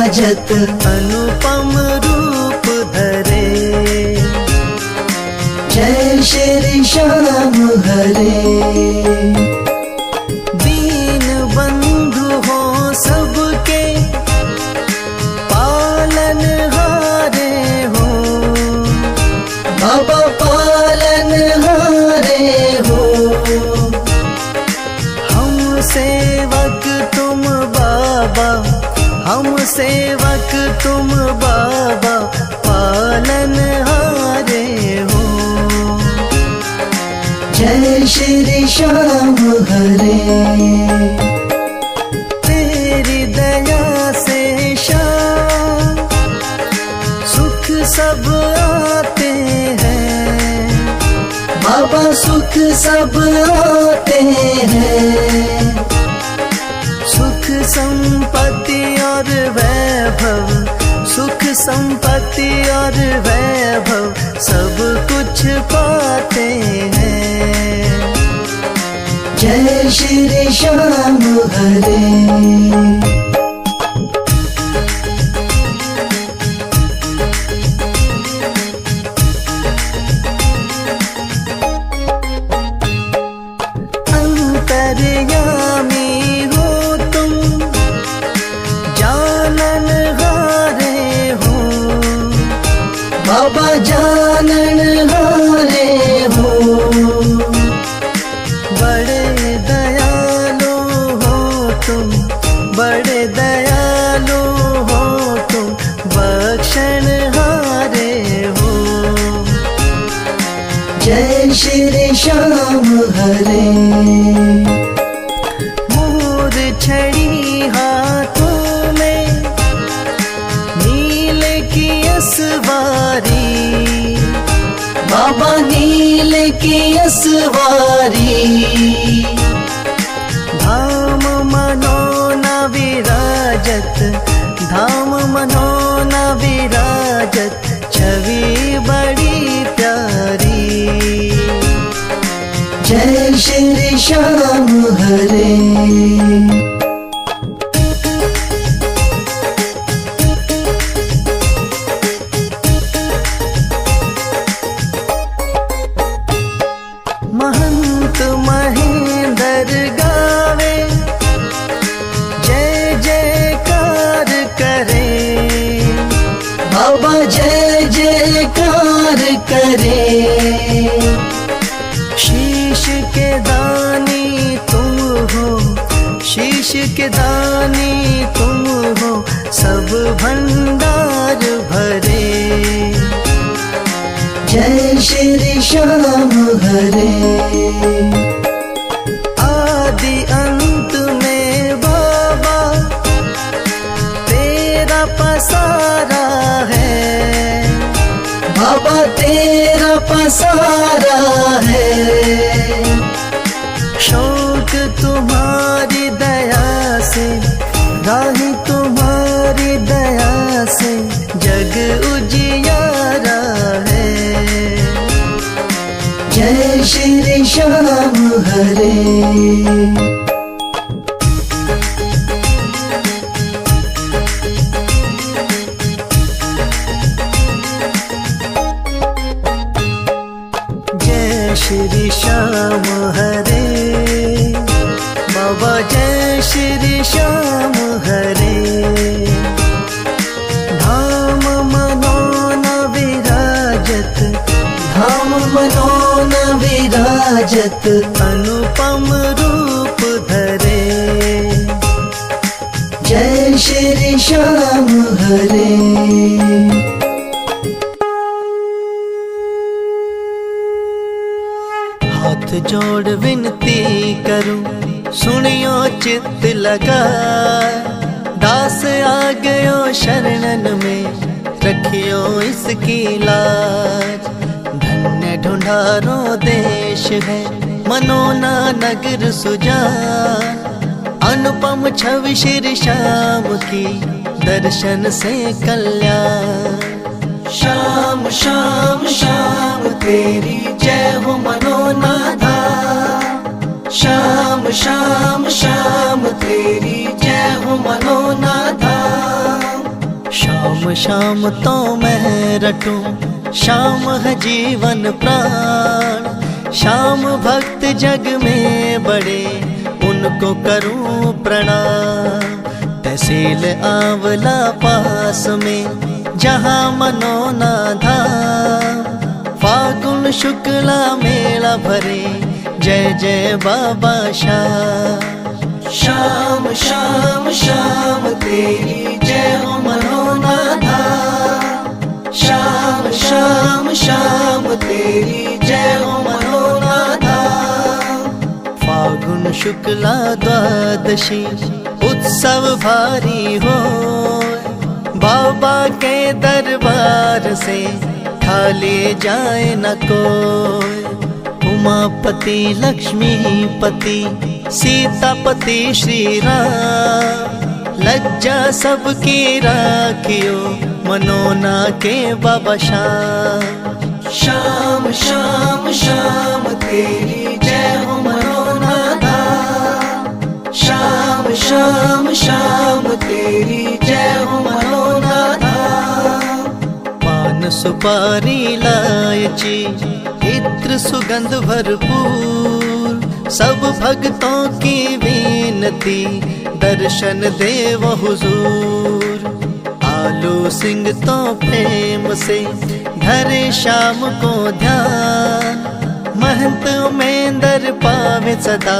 विराजत अनुपम रूप धरे। जय श्री श्याम हरे। दीन बंधु हो सबके पालन हारे हो। बाबा पालन हारे हो। हम सेवक तुम बाबा, हम सेवक तुम बाबा पालन हारे हो। जय श्री श्याम हरे। तेरी दया से श्याम सुख सब आते हैं। बाबा सुख सब आते हैं। सुख संपत्ति और वैभव, सुख संपत्ति और वैभव सब कुछ पाते हैं। जय श्री श्याम हरे। बाबा जानन हारे हो। बड़े दयालु हो तुम, बड़े दयालु हो तुम, बख्शन हारे हो। जय श्री श्याम हरे। मोर छड़ी हाथों में नील की असवारी। बाबा नील की असवारी। धाम मनोना विराजत, धाम मनोना विराजत, छवि बड़ी प्यारी। जय श्री श्याम हरे। महंत महेंद्र गावे जय जयकार करे। बाबा जय जयकार करे। शीश के दानी तुम हो, शीश के दानी तुम हो, सब भंडार भरे। जय श्री श्याम हरे। आदि अंत में बाबा तेरा पसारा है। बाबा तेरा पसारा है। शौक तुम्हारी दया से, राही तुम्हारी दया से जग उजियारा है। जय श्री श्याम हरे। जय श्री श्याम हरे। बाबा जय श्री श्याम हरे। धाम मनोना विराजत, धाम मनोना विराजत अनुपम रूप धरे। जय श्री श्याम हरे। हाथ जोड़ विनती करूं, सुनियो चित्त लगा। दास आ गयो शरणन में, रखियो इसकी लाज। धन्य ढूंढारो देश है, मनोना नगर सुजान। अनुपम छवि श्री श्याम की, दर्शन से कल्याण। श्याम श्याम श्याम तेरी जय हो मनोना धाम। श्याम श्याम श्याम तेरी जय हो मनोना धाम। शाम शाम तो मैं रटूं, शाम है जीवन प्राण। शाम भक्त जग में बड़े, उनको करूं प्रणाम। तहसील आंवला पास में, जहाँ मनोना धाम। फागुन शुक्ला मेला भरे, जय जय बाबा श्याम। शाम शाम शाम तेरी जय हो मनोना धाम। शाम शाम शाम तेरी जय हो मनोना धाम। फागुन शुक्ला द्वादशी उत्सव भारी हो, बाबा के दरबार से खाली जाए न कोई। उमापति लक्ष्मीपति सीतापति श्री राम, लज्जा सबकी राखियो मनोना के बाबा श्याम। शाम शाम शाम तेरी जय हो मनोना धाम। शाम शाम शाम तेरी जय हो मनोना धाम। पान सुपारी इलायची इत्र सुगंध भरपूर, सब भक्तों की विनती दर्शन देव हुजूर। आलू सिंह तो प्रेम से धरे शाम को ध्यान, महंत उमेंदर पावे सदा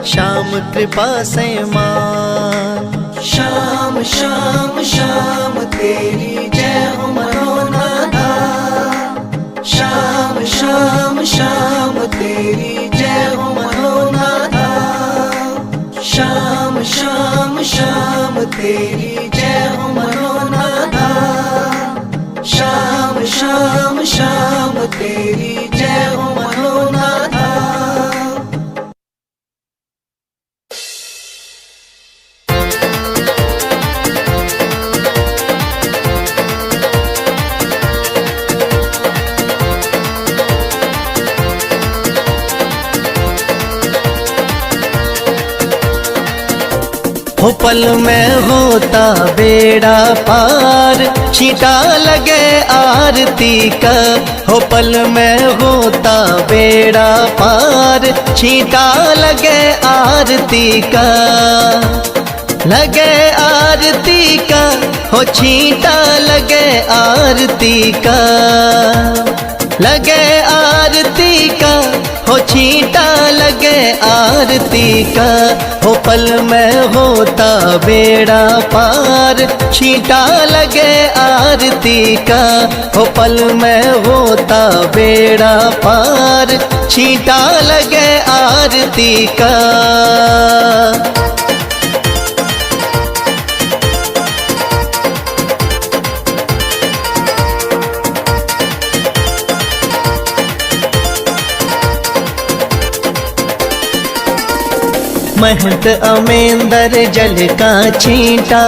श्याम कृपा से मान। शाम शाम शाम तेरी जय हो मनोना धाम। शाम शाम शाम तेरी जय हो मनोना धाम। शाम शाम शाम तेरी जय हो मनोना धाम। शाम शाम शाम तेरी जय हो मनोना धाम। हो पल में होता बेड़ा पार, छींटा लगे आरती का। हो पल में होता बेड़ा पार, छींटा लगे आरती का। लगे आरती का, हो छींटा लगे आरती का। लगे आरती का, हो छींटा लगे आरती का। हो पल में होता बेड़ा पार, छींटा लगे आरती का। हो पल में होता बेड़ा पार, छींटा लगे आरती का। महंत अमेंदर जल का छींटा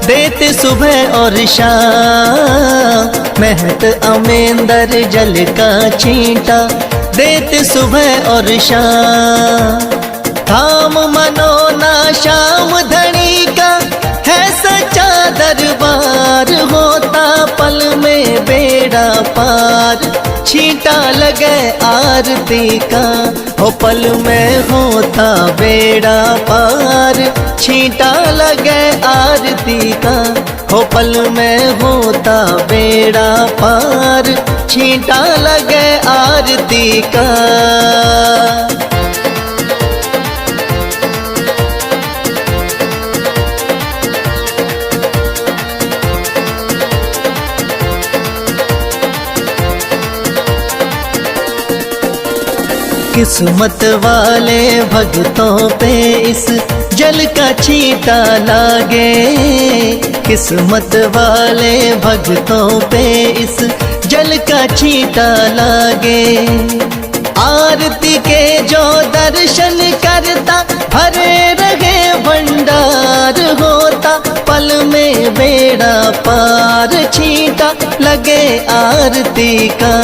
देते सुबह और शाम। महंत अमेंदर जल का छींटा देते सुबह और शाम। धाम मनोना श्याम धनी का है सच्चा दरबार, होता पल में बेड़ा पार, छींटा लगे आरती का। हो पल में होता बेड़ा पार, छींटा लगे आरती का। हो पल में होता बेड़ा पार, छींटा लगे आरती का। किस्मत वाले भक्तों पे इस जल का छींटा लागे। किस्मत वाले भक्तों पे इस जल का छींटा लागे। आरती के जो दर्शन करता भरे रहे भंडार, होता पल में बेड़ा पार, छींटा लगे आरती का।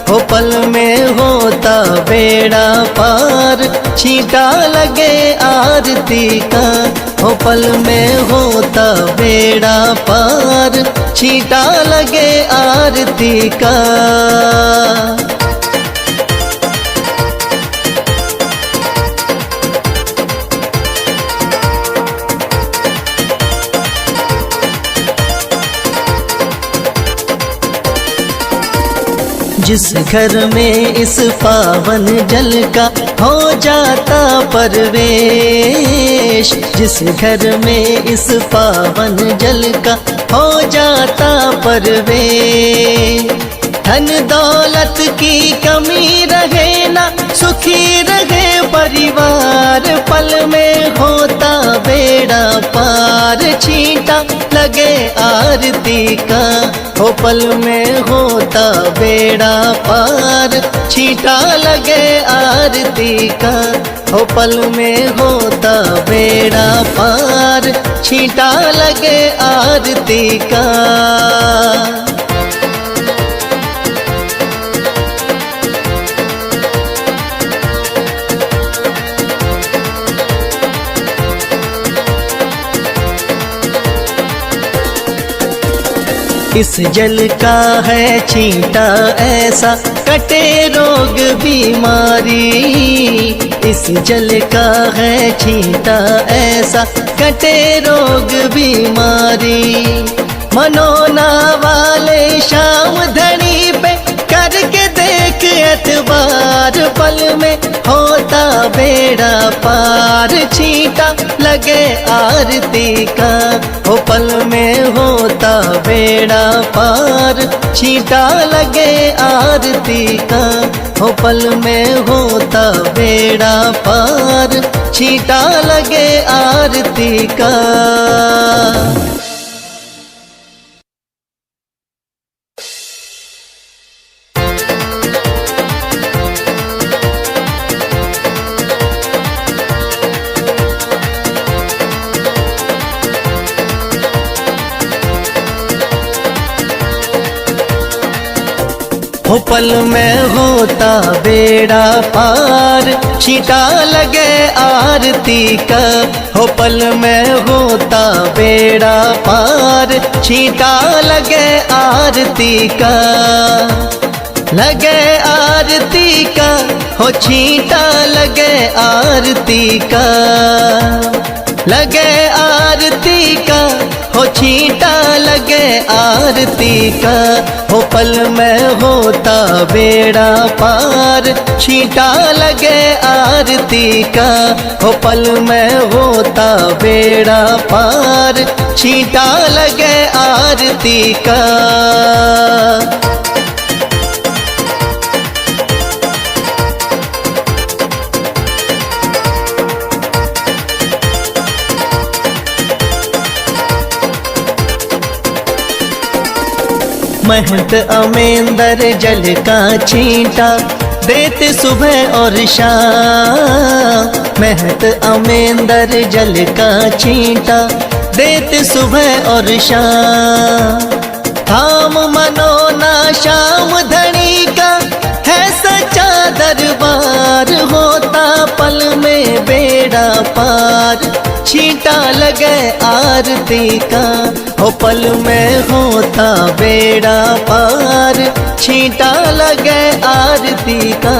हो पल में होता बेड़ा पार, छींटा लगे आरती का। हो पल में होता बेड़ा पार, छींटा लगे आरती का। जिस घर में इस पावन जल का हो जाता परवेश, जिस घर में इस पावन जल का हो जाता परवेश। धन दौलत की कमी रहे ना, सुखी रहे परिवार, पल में होता बेड़ा पार, छींटा लगे आरती का। हो पल में होता बेड़ा पार, छींटा लगे आरती का। हो पल में होता बेड़ा पार, छींटा लगे आरती का। इस जल का है छींटा ऐसा, कटे रोग बीमारी। इस जल का है छींटा ऐसा, कटे रोग बीमारी। मनोना वाले शाम धनी पे करके देख एतबार, पल में होता बेड़ा पार, छींटा लगे आरती का। हो पल में होता बेड़ा पार, छींटा लगे आरती का। हो पल में होता बेड़ा पार, छींटा लगे आरती का। हो पल में होता बेड़ा पार, छींटा लगे आरती का। हो पल में होता बेड़ा पार, छींटा लगे आरती का। लगे आरती का, हो छींटा लगे आरती का। लगे आरती का, हो छींटा लगे आरती का। हो पल में होता बेड़ा पार, छींटा लगे आरती का। हो पल में होता बेड़ा पार, छींटा लगे आरती का। महंत अमेंदर जल का छींटा देते सुबह और शाम। महंत अमेंदर जल का छींटा देते सुबह और शाम। धाम मनोना श्याम धनी का है सच्चा दरबार, होता पल में बेड़ा पार, छींटा लगे आरती का। हो पल में होता बेड़ा पार, छींटा लगे आरती का।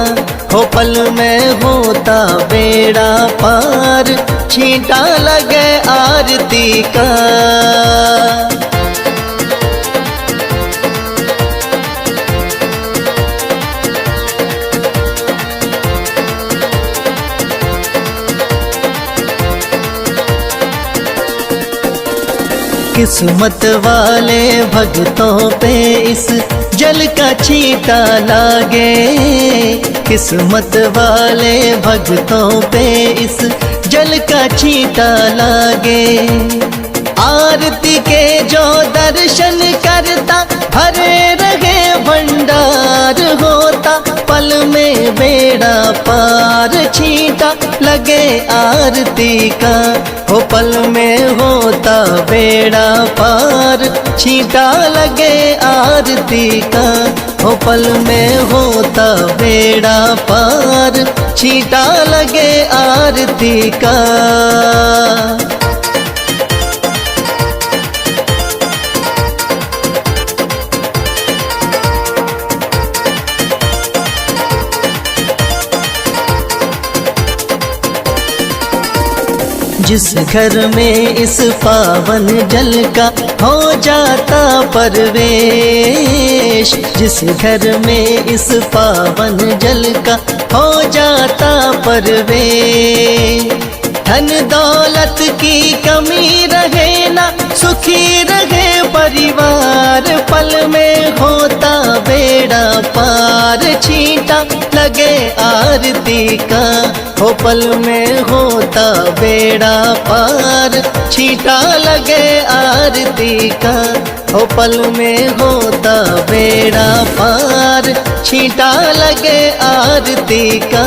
हो पल में होता बेड़ा पार, छींटा लगे आरती का। किस्मत वाले भक्तों पे इस जल का छींटा लागे। किस्मत वाले भक्तों पे इस जल का छींटा लागे। आरती के जो दर्शन करता भरे रहे भंडार, होता पल में बेड़ा पार, छींटा लगे आरती का। हो पल में होता बेड़ा पार, छींटा लगे आरती का। हो हो पल में होता बेड़ा पार, छींटा लगे आरती का। जिस घर में इस पावन जल का हो जाता परवेश, जिस घर में इस पावन जल का हो जाता परवेश, धन दौलत की कमी रहे ना, सुखी रहे परिवार, पल में होता बेड़ा पार, छींटा लगे आरती का। हो पल में होता बेड़ा पार, छींटा लगे आरती का। हो पल में होता बेड़ा पार, छींटा लगे आरती का।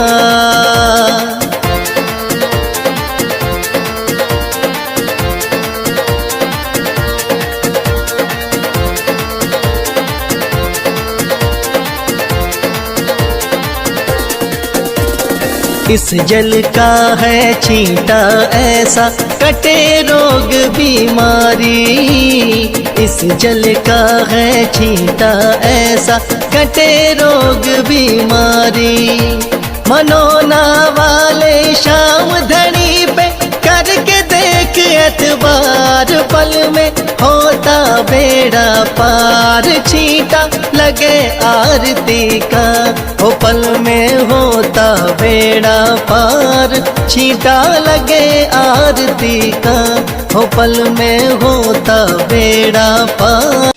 इस जल का है छींटा ऐसा, कटे रोग बीमारी। इस जल का है छींटा ऐसा, कटे रोग बीमारी। मनोना वाले शाम धनी पे करके देख एतबार, पल में होता बेड़ा पार, छींटा लगे आरती का। हो पल में होता बेड़ा पार, छींटा लगे आरती का। हो पल में होता बेड़ा पार।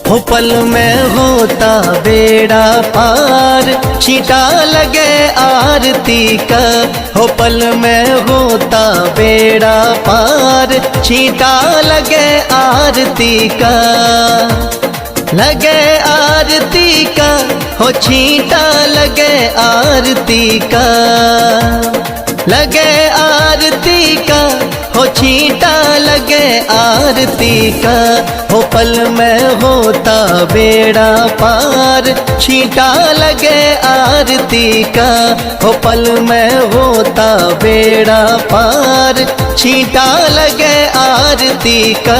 हो पल में होता बेड़ा पार, छींटा लगे आरती का। हो पल में होता बेड़ा पार, छींटा लगे आरती का। लगे आरती का, हो छींटा लगे आरती का। लगे आरती का, हो छींटा लगे आरती का। हो पल में होता बेड़ा पार, छींटा लगे आरती का। हो पल में होता बेड़ा पार, छींटा लगे आरती का।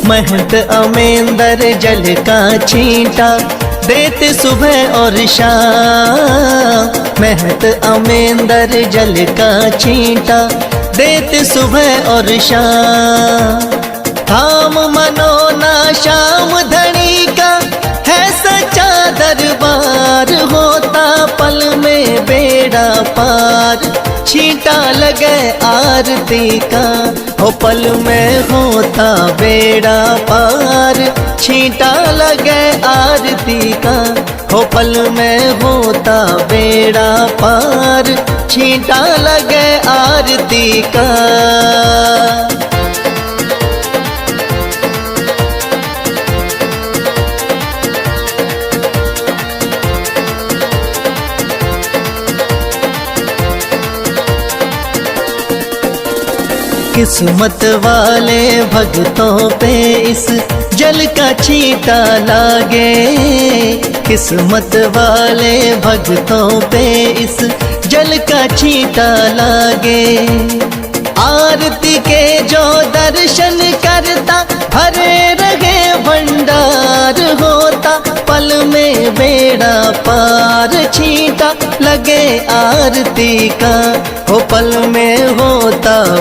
महंत अमेंदर जल का छींटा देते सुबह और शाम। महंत अमेंदर जल का छींटा देते सुबह और शाम। धाम मनोना श्याम धनी का है सच्चा दरबार, होता पल में बेड़ा पार, छींटा लगे आरती का। हो पल में होता बेड़ा पार, छींटा लगे आरती का। हो पल में होता बेड़ा पार, छींटा लगे आरती का। किस्मत वाले भक्तों पे इस जल का छींटा लागे। किस्मत वाले भक्तों पे इस जल का छींटा लागे। आरती के जो दर्शन करता भरे रहे भंडार, होता पल में बेड़ा पार, छींटा लगे आरती का। हो पल में होता